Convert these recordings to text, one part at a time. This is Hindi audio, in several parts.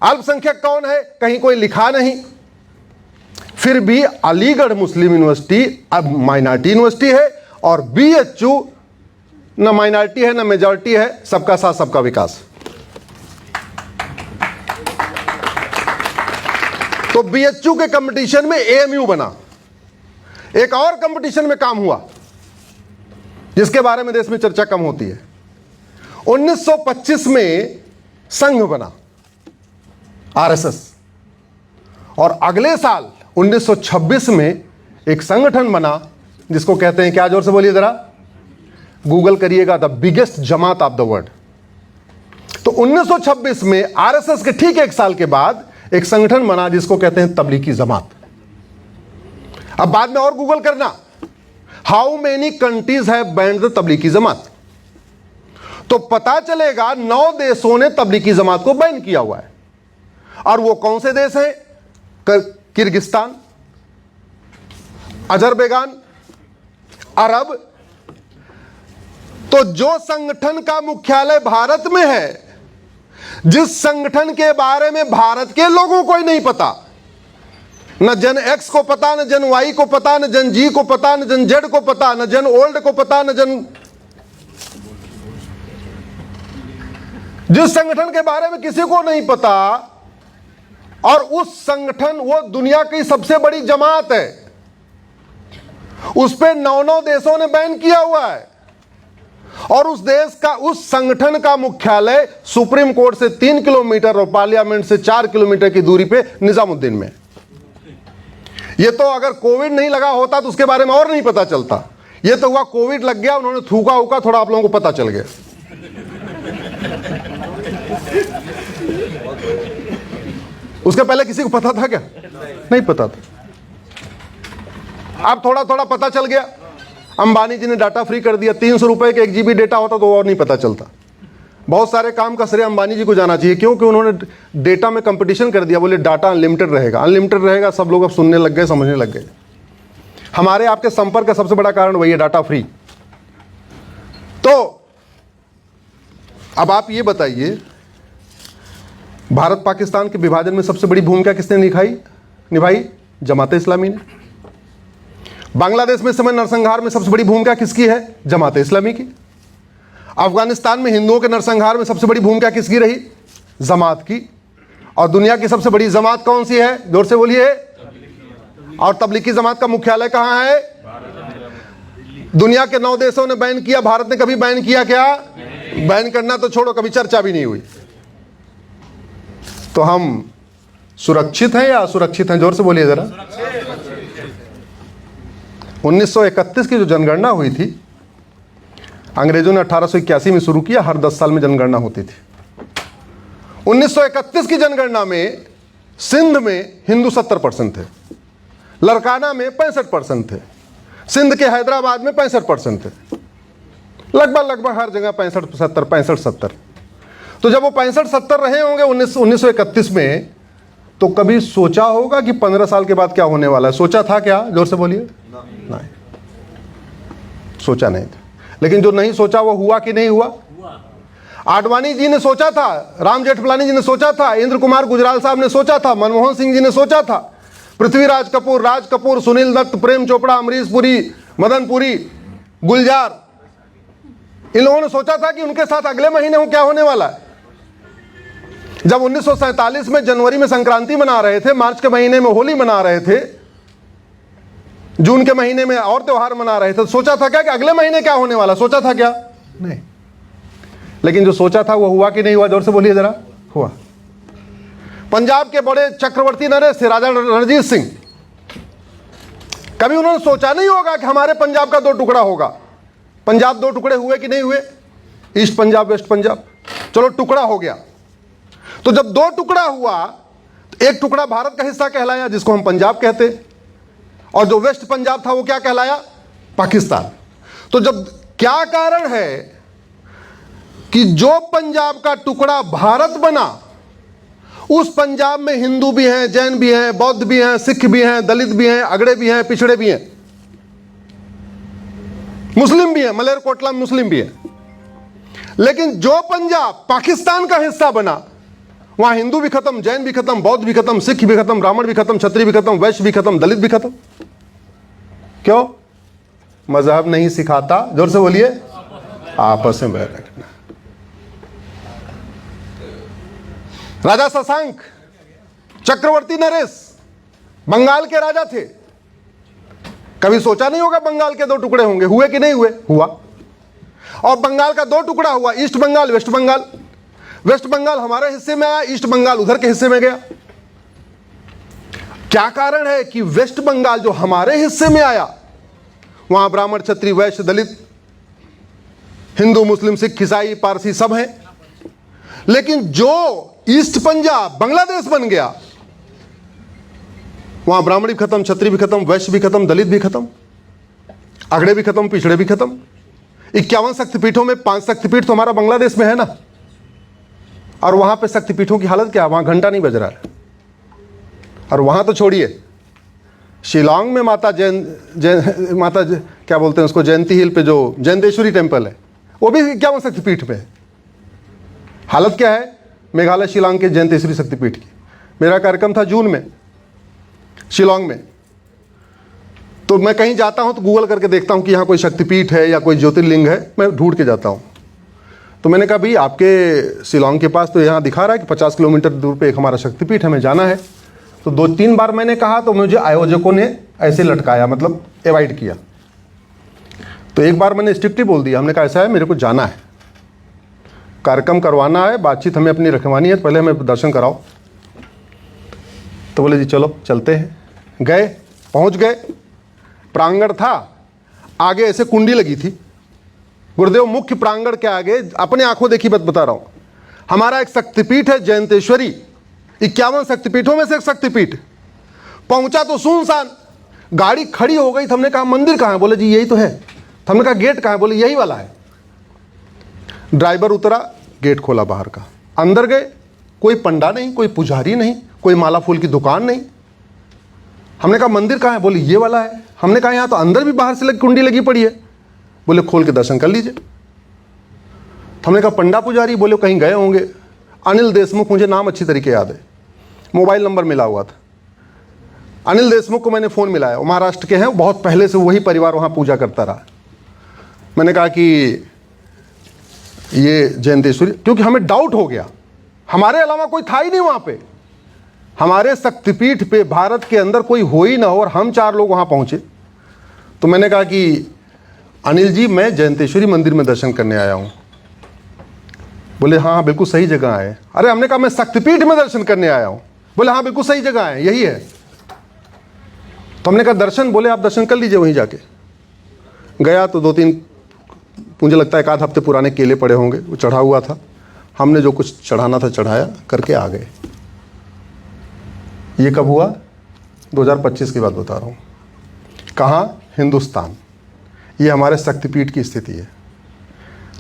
अल्पसंख्यक कौन है, कहीं कोई लिखा नहीं। फिर भी अलीगढ़ मुस्लिम यूनिवर्सिटी अब माइनॉरिटी यूनिवर्सिटी है और बीएचयू न माइनॉरिटी है न मेजॉरिटी है, सबका साथ सबका विकास। तो बीएचयू के कंपटीशन में एएमयू बना। एक और कंपटीशन में काम हुआ जिसके बारे में देश में चर्चा कम होती है। 1925 में संघ बना आरएसएस, और अगले साल 1926 में एक संगठन बना जिसको कहते हैं क्या, जोर से बोलिए जरा, गूगल करिएगा, the biggest Jamaat of the world. तो 1926 में आरएसएस के ठीक एक साल के बाद एक संगठन बना जिसको कहते हैं तबलीगी जमात। अब बाद में और गूगल करना, how many countries have banned the Tablighi Jamaat, तो पता चलेगा 9 देशों ने तबलीगी जमात को बैन किया हुआ है। और वो कौन से देश हैं? किर्गिस्तान, अजरबैजान, अरब। तो जो संगठन का मुख्यालय भारत में है, जिस संगठन के बारे में भारत के लोगों को ही नहीं पता, न जन एक्स को पता, न जन वाई को पता, न जन जी को पता, न जन जेड को पता, न जन ओल्ड को पता, न जन, जिस संगठन के बारे में किसी को नहीं पता, और उस संगठन वो दुनिया की सबसे बड़ी जमात है, उस पे 9 देशों ने बैन किया हुआ है। और उस देश का, उस संगठन का मुख्यालय सुप्रीम कोर्ट से 3 किलोमीटर और पार्लियामेंट से 4 किलोमीटर की दूरी पे निजामुद्दीन में। ये तो अगर कोविड नहीं लगा होता तो उसके बारे में और नहीं पता चलता। ये तो हुआ कोविड लग गया, उन्होंने थूका उका, थोड़ा आप लोगों को पता चल गया। उसके पहले किसी को पता था क्या? नहीं पता था। अब थोड़ा थोड़ा पता चल गया। अंबानी जी ने डाटा फ्री कर दिया, 300 रुपए के 1 GB डेटा होता तो और नहीं पता चलता। बहुत सारे काम का श्रेय अंबानी जी को जाना चाहिए, क्योंकि उन्होंने डेटा में कंपटीशन कर दिया। बोले डाटा अनलिमिटेड रहेगा, अनलिमिटेड रहेगा, सब लोग अब सुनने लग गए, समझने लग गए। हमारे आपके संपर्क का सबसे बड़ा कारण वही है, डाटा फ्री। तो अब आप ये बताइए, भारत पाकिस्तान के विभाजन में सबसे बड़ी भूमिका किसने निभाई? जमात इस्लामी ने। बांग्लादेश में समय नरसंहार में सबसे बड़ी भूमिका किसकी है? जमात इस्लामी की। अफगानिस्तान में हिंदुओं के नरसंहार में सबसे बड़ी भूमिका किसकी रही? जमात की। और दुनिया की सबसे बड़ी जमात कौन सी है? जोर से बोलिए। और तबलीगी जमात का मुख्यालय कहां है? दुनिया के 9 देशों ने बैन किया, भारत ने कभी बैन किया क्या? बैन करना तो छोड़ो, कभी चर्चा भी नहीं हुई। तो हम सुरक्षित हैं या असुरक्षित हैं? जोर से बोलिए जरा। 1931 की जो जनगणना हुई थी, अंग्रेजों ने 1881 में शुरू किया, हर 10 साल में जनगणना होती थी। 1931 की जनगणना में सिंध में हिंदू 70% थे, लड़काना में 65% थे, सिंध के हैदराबाद में 65% थे, लगभग हर जगह 65-70। तो जब वो 65-70 रहे होंगे 1931 में, तो कभी सोचा होगा कि 15 साल के बाद क्या होने वाला है? सोचा था क्या? जोर से बोलिए। नहीं, सोचा नहीं था। लेकिन जो नहीं सोचा वो हुआ कि नहीं हुआ? आडवाणी जी ने सोचा था, राम जेठमलानी जी ने सोचा था, इंद्र कुमार गुजराल साहब ने सोचा था, मनमोहन सिंह जी ने सोचा था, पृथ्वीराज कपूर, राज कपूर, सुनील दत्त, प्रेम चोपड़ा, अमरीश पुरी, मदन पुरी, गुलजार, इन लोगों ने सोचा था कि उनके साथ अगले महीने क्या होने वाला है। जब 1947 में जनवरी में संक्रांति मना रहे थे, मार्च के महीने में होली मना रहे थे, जून के महीने में और त्योहार मना रहे थे, तो सोचा था क्या कि अगले महीने क्या होने वाला? सोचा था क्या? नहीं। लेकिन जो सोचा था वो हुआ कि नहीं हुआ? जोर से बोलिए जरा। हुआ। पंजाब के बड़े चक्रवर्ती नरेश थे, राजा रणजीत सिंह। कभी उन्होंने सोचा नहीं होगा कि हमारे पंजाब का 2 टुकड़ा होगा। पंजाब 2 टुकड़े हुए कि नहीं हुए? East Punjab, west Punjab. चलो टुकड़ा हो गया। तो जब 2 टुकड़ा हुआ, तो एक टुकड़ा भारत का हिस्सा कहलाया, जिसको हम पंजाब कहते, और जो वेस्ट पंजाब था वो क्या कहलाया? पाकिस्तान। तो जब क्या कारण है कि जो पंजाब का टुकड़ा भारत बना, उस पंजाब में हिंदू भी हैं, जैन भी हैं, बौद्ध भी हैं, सिख भी हैं, दलित भी हैं, अगड़े भी हैं, पिछड़े भी हैं, मुस्लिम भी हैं, मलेरकोटला मुस्लिम भी हैं। लेकिन जो पंजाब पाकिस्तान का हिस्सा बना, वहां हिंदू भी खत्म, जैन भी खत्म, बौद्ध भी खत्म, सिख भी खत्म, ब्राह्मण भी खत्म, क्षत्रिय भी खत्म, वैश्य भी खत्म, दलित भी खत्म। क्यों? मजहब नहीं सिखाता, जोर से बोलिए, आपस में बैर रखना। राजा शशांक, चक्रवर्ती नरेश बंगाल के राजा थे। कभी सोचा नहीं होगा बंगाल के दो टुकड़े होंगे, हुए कि नहीं हुए? हुआ। और बंगाल का दो टुकड़ा हुआ, east Bengal, west Bengal. West Bengal हमारे हिस्से में आया, ईस्ट बंगाल उधर के हिस्से में गया। क्या कारण है कि वेस्ट बंगाल जो हमारे हिस्से में आया, वहां ब्राह्मण, क्षत्रिय, वैश्य, दलित, हिंदू, मुस्लिम, सिख, ईसाई, पारसी सब हैं। लेकिन जो ईस्ट पंजाब बांग्लादेश बन गया, वहां ब्राह्मण भी खत्म, क्षत्रिय भी खत्म, वैश्य भी खत्म, दलित भी खत्म, अगड़े भी खत्म, पिछड़े भी खत्म। 51 शक्तिपीठों में 5 शक्तिपीठ तो हमारा बांग्लादेश में है ना। और वहां पे शक्तिपीठों की हालत क्या है? वहां घंटा नहीं बज रहा है। और वहां तो छोड़िए, शिलांग में माता क्या बोलते हैं उसको, जयंती हिल पे जो जयंतेश्वरी टेम्पल है, वो भी 51 शक्तिपीठ पे है। हालत क्या है मेघालय शिलांग के जयंतेश्वरी शक्तिपीठ की? मेरा कार्यक्रम था जून में शिलांग में, तो मैं कहीं जाता हूं तो गूगल करके देखता हूं कि यहाँ कोई शक्तिपीठ है या कोई ज्योतिर्लिंग है, मैं ढूंढ के जाता हूं। तो मैंने कहा भाई आपके शिलांग के पास तो यहाँ दिखा रहा है कि 50 किलोमीटर दूर पे एक हमारा शक्तिपीठ हमें जाना है। तो 2-3 बार मैंने कहा तो मुझे आयोजकों ने ऐसे लटकाया, मतलब एवॉइड किया। तो एक बार मैंने स्ट्रिक्टली बोल दिया, हमने कहा ऐसा है मेरे को जाना है, कार्यक्रम करवाना है, बातचीत हमें अपनी रखवानी है, पहले हमें दर्शन कराओ। तो बोले जी चलो चलते हैं। गए, पहुंच गए, प्रांगण था, आगे ऐसे कुंडी लगी थी। गुरुदेव मुख्य प्रांगण के आगे, अपने आंखों देखी बात बता रहा हूं, हमारा एक शक्तिपीठ है जयंतेश्वरी, 51 शक्तिपीठों में से एक शक्तिपीठ। पहुंचा तो सुनसान, गाड़ी खड़ी हो गई। तो हमने कहा मंदिर कहाँ है? बोले जी यही तो है। तो हमने कहा गेट कहाँ है? बोले यही वाला है। ड्राइवर उतरा, गेट खोला बाहर का, अंदर गए, कोई पंडा नहीं, कोई पुजारी नहीं, कोई माला फूल की दुकान नहीं। हमने कहा मंदिर कहाँ है? बोले ये वाला है। हमने कहा यहाँ तो अंदर भी बाहर से लगी कुंडी लगी पड़ी है। बोले खोल के दर्शन कर लीजिए। तो हमने कहा पंडा पुजारी? बोले कहीं गए होंगे। अनिल देशमुख, मुझे नाम अच्छी तरीके याद है, मोबाइल नंबर मिला हुआ था। अनिल देशमुख को मैंने फ़ोन मिलाया, वो महाराष्ट्र के हैं, बहुत पहले से वही परिवार वहाँ पूजा करता रहा। मैंने कहा कि ये जयंतेश्वरी, क्योंकि हमें डाउट हो गया, हमारे अलावा कोई था ही नहीं वहाँ पे, हमारे शक्तिपीठ पे भारत के अंदर कोई हो ही ना हो, और हम 4 लोग वहाँ पहुँचे। तो मैंने कहा कि अनिल जी मैं जयंतेश्वरी मंदिर में दर्शन करने आया हूँ। बोले हाँ हाँ बिल्कुल सही जगह आए। अरे हमने कहा मैं शक्तिपीठ में दर्शन करने आया हूँ। बोले हाँ बिल्कुल सही जगह है, यही है। तो हमने कहा दर्शन? बोले आप दर्शन कर लीजिए वहीं जाके। गया तो 2-3, मुझे लगता है 1 हफ्ते पुराने केले पड़े होंगे, वो चढ़ा हुआ था। हमने जो कुछ चढ़ाना था चढ़ाया, करके आ गए। ये कब हुआ? 2025 की बात बता रहा हूँ। कहाँ? हिंदुस्तान। ये हमारे शक्तिपीठ की स्थिति है।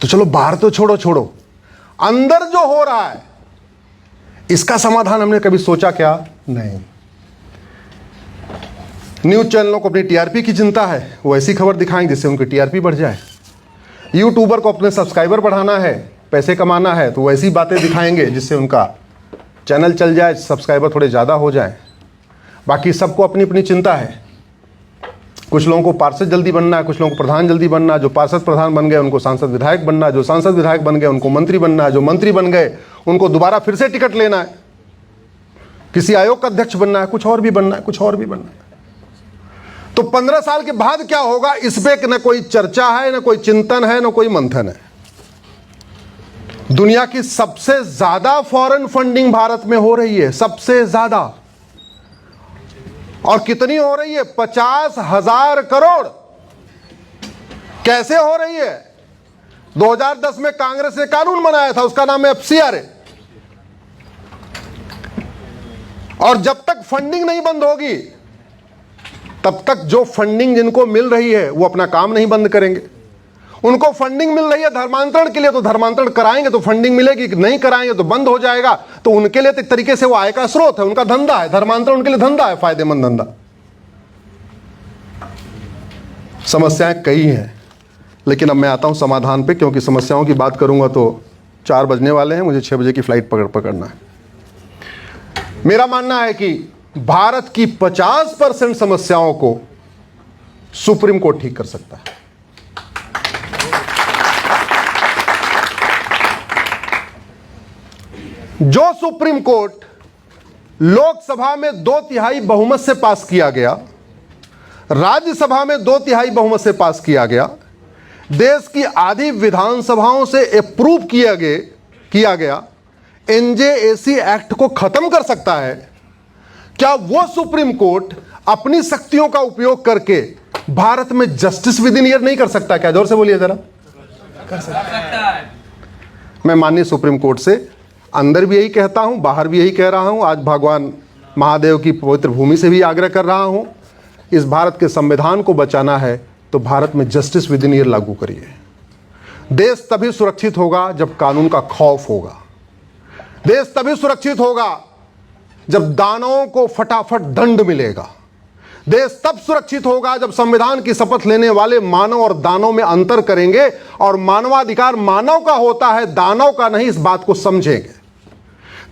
तो चलो बाहर तो छोड़ो, अंदर जो हो रहा है इसका समाधान हमने कभी सोचा क्या? नहीं। न्यूज चैनलों को अपनी टीआरपी की चिंता है, वो ऐसी खबर दिखाएंगे जिससे उनकी टीआरपी बढ़ जाए। यूट्यूबर को अपने सब्सक्राइबर बढ़ाना है, पैसे कमाना है, तो वो ऐसी बातें दिखाएंगे जिससे उनका चैनल चल जाए, सब्सक्राइबर थोड़े ज़्यादा हो जाए। बाकी सबको अपनी अपनी चिंता है। कुछ लोगों को पार्षद जल्दी बनना है, कुछ लोगों को प्रधान जल्दी बनना है। जो पार्षद प्रधान बन गए उनको सांसद विधायक बनना है, जो सांसद विधायक बन गए उनको मंत्री बनना है, जो मंत्री बन गए उनको दोबारा फिर से टिकट लेना है, किसी आयोग का अध्यक्ष बनना है, कुछ और भी बनना है, कुछ और भी बनना है। तो 15 साल के बाद क्या होगा, इस पे न कोई चर्चा है, न कोई चिंतन है, न कोई मंथन है। दुनिया की सबसे ज्यादा फॉरेन फंडिंग भारत में हो रही है, सबसे ज्यादा। और कितनी हो रही है? 50,000 करोड़। कैसे हो रही है? 2010 में कांग्रेस ने कानून बनाया था, उसका नाम है FCRA। और जब तक फंडिंग नहीं बंद होगी तब तक जो फंडिंग जिनको मिल रही है वो अपना काम नहीं बंद करेंगे। उनको फंडिंग मिल रही है धर्मांतरण के लिए, तो धर्मांतरण कराएंगे तो फंडिंग मिलेगी, नहीं कराएंगे तो बंद हो जाएगा। तो उनके लिए तो एक तरीके से वो आय का स्रोत है, उनका धंधा है, धर्मांतरण उनके लिए धंधा है, फायदेमंद धंधा। समस्याएं कई हैं, लेकिन अब मैं आता हूं समाधान पे, क्योंकि समस्याओं की बात करूंगा तो 4 बजने वाले हैं, मुझे 6 बजे की फ्लाइट पकड़ना है। मेरा मानना है कि भारत की 50% समस्याओं को सुप्रीम कोर्ट ठीक कर सकता है। जो सुप्रीम कोर्ट लोकसभा में 2/3 बहुमत से पास किया गया, राज्यसभा में 2/3 बहुमत से पास किया गया, देश की आधी विधानसभाओं से अप्रूव किया गया एनजेएसी एक्ट को खत्म कर सकता है, क्या वो सुप्रीम कोर्ट अपनी शक्तियों का उपयोग करके भारत में जस्टिस विद इन ईयर नहीं कर सकता? क्या जोर से बोलिए जरा। कर सकता है। मैं माननीय सुप्रीम कोर्ट से अंदर भी यही कहता हूं, बाहर भी यही कह रहा हूं, आज भगवान महादेव की पवित्र भूमि से भी आग्रह कर रहा हूं, इस भारत के संविधान को बचाना है तो भारत में जस्टिस विद इन ईयर लागू करिए। देश तभी सुरक्षित होगा जब कानून का खौफ होगा। देश तभी सुरक्षित होगा जब दानवों को फटाफट दंड मिलेगा। देश तब सुरक्षित होगा जब संविधान की शपथ लेने वाले मानव और दानव में अंतर करेंगे और मानवाधिकार मानव का होता है, दानव का नहीं, इस बात को समझेंगे।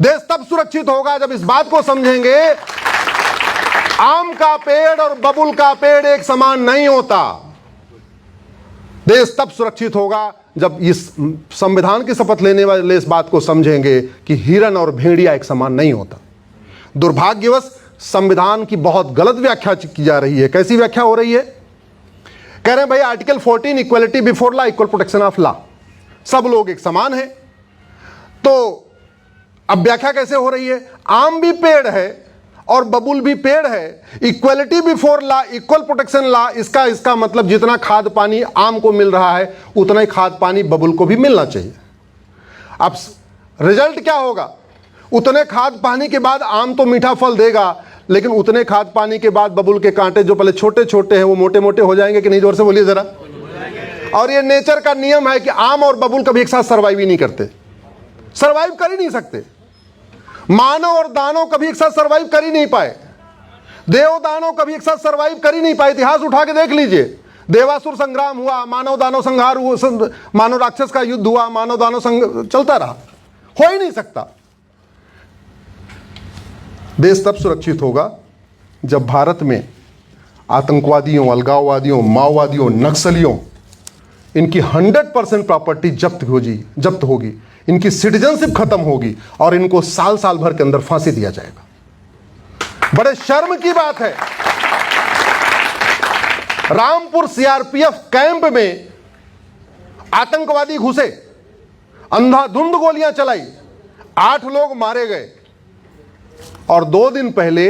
देश तब सुरक्षित होगा जब इस बात को समझेंगे आम का पेड़ और बबुल का पेड़ एक समान नहीं होता। देश तब सुरक्षित होगा जब इस संविधान की शपथ लेने वाले इस बात को समझेंगे कि हिरन और भेड़िया एक समान नहीं होता। दुर्भाग्यवश संविधान की बहुत गलत व्याख्या की जा रही है। कैसी व्याख्या हो रही है? कह रहे हैं भाई article 14 equality before law, equal protection of law, सब लोग एक समान हैं। तो अब व्याख्या कैसे हो रही है? आम भी पेड़ है और बबुल भी पेड़ है, equality before law, equal protection law, इसका मतलब जितना खाद पानी आम को मिल रहा है उतना ही खाद पानी बबुल को भी मिलना चाहिए। अब रिजल्ट क्या होगा? उतने खाद पानी के बाद आम तो मीठा फल देगा, लेकिन उतने खाद पानी के बाद बबुल के कांटे जो पहले छोटे छोटे हैं वो मोटे मोटे हो जाएंगे कि नहीं? जोर से बोलिए जरा। और ये नेचर का नियम है कि आम और बबुल कभी एक साथ सर्वाइव ही नहीं करते, सर्वाइव कर ही नहीं सकते। मानव और दानव कभी एक साथ सर्वाइव कर ही नहीं पाए, देव दानव कभी एक साथ सर्वाइव कर ही नहीं पाए। इतिहास उठा के देख लीजिए, देवासुर संग्राम हुआ, मानव दानव संहार हुआ, मानव राक्षस का युद्ध हुआ, मानव दानव चलता रहा, हो ही नहीं सकता। देश तब सुरक्षित होगा जब भारत में आतंकवादियों, अलगाववादियों, माओवादियों, नक्सलियों, इनकी 100% प्रॉपर्टी जब्त होगी, इनकी सिटीजनशिप खत्म होगी और इनको साल साल भर के अंदर फांसी दिया जाएगा। बड़े शर्म की बात है, रामपुर सीआरपीएफ कैंप में आतंकवादी घुसे, अंधाधुंध गोलियां चलाई, 8 लोग मारे गए और 2 दिन पहले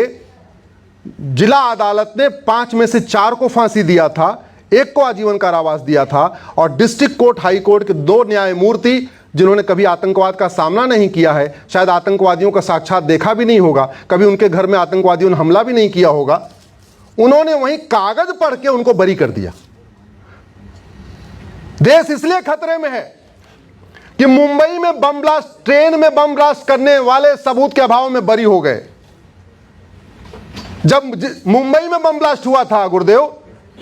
जिला अदालत ने 5 में से 4 को फांसी दिया था, 1 को आजीवन कारावास दिया था और डिस्ट्रिक्ट कोर्ट, हाई कोर्ट के 2 न्यायमूर्ति जिन्होंने कभी आतंकवाद का सामना नहीं किया है, शायद आतंकवादियों का साक्षात देखा भी नहीं होगा, कभी उनके घर में आतंकवादियों ने हमला भी नहीं किया होगा, उन्होंने वहीं कागज पढ़ के उनको बरी कर दिया। देश इसलिए खतरे में है कि मुंबई में बम ब्लास्ट, ट्रेन में बम ब्लास्ट करने वाले सबूत के अभाव में बरी हो गए। जब मुंबई में बम ब्लास्ट हुआ था गुरुदेव,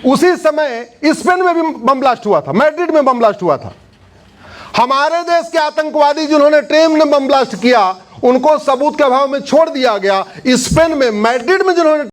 उसी समय स्पेन में भी बम ब्लास्ट हुआ था, मैड्रिड में बम ब्लास्ट हुआ था। हमारे देश के आतंकवादी जिन्होंने ट्रेन में बम ब्लास्ट किया उनको सबूत के अभाव में छोड़ दिया गया। स्पेन में, मैड्रिड में जिन्होंने